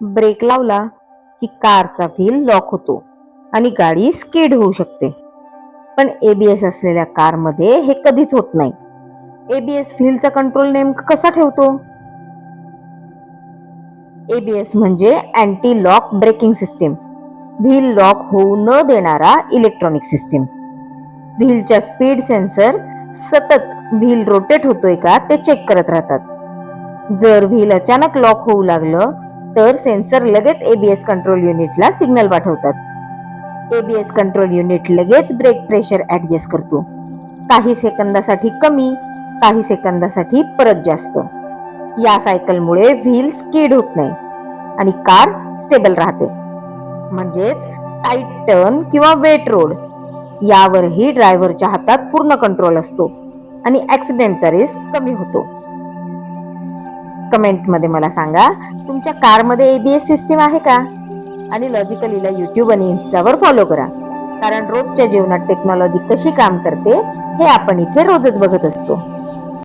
Break लावला की कारचा व्हील लॉक होतो आणि गाडी स्किड होऊ शकते. पण एबीएस असलेल्या कारमध्ये हे कधीच होत नाही. एबीएस व्हीलचा कंट्रोल नेमकं कसा ठेवतो? एबीएस म्हणजे anti lock braking system. Wheel lock होऊ न देणारा इलेक्ट्रॉनिक सिस्टीम. व्हीलच्या स्पीड सेन्सर सतत व्हील रोटेट होतोय का ते चेक करत राहतात. जर व्हील अचानक लॉक होऊ लागलं तर सेन्सर लगेच एबीएस कंट्रोल युनिटला सिग्नल पाठवतात. एबीएस कंट्रोल युनिट लगेच ब्रेक प्रेशर ऍडजस्ट करतो. काही सेकंदासाठी कमी, काही सेकंदासाठी परत जास्त. या सायकलमुळे व्हील स्किड होत नाही आणि कार स्टेबल राहते. म्हणजेच टाईट टर्न किंवा वेट रोड यावरही ड्रायव्हरच्या हातात पूर्ण कंट्रोल असतो आणि ऍक्सिडेंटचा रिस्क कमी होतो. कमेंट मध्ये मला सांगा, तुमच्या कारमध्ये एबीएस सिस्टीम आहे का? आणि लॉजिकलीला YouTube आणि इन्स्टावर फॉलो करा, कारण रोजच्या जीवनात टेक्नॉलॉजी कशी काम करते हे आपण इथे रोजच बघत असतो.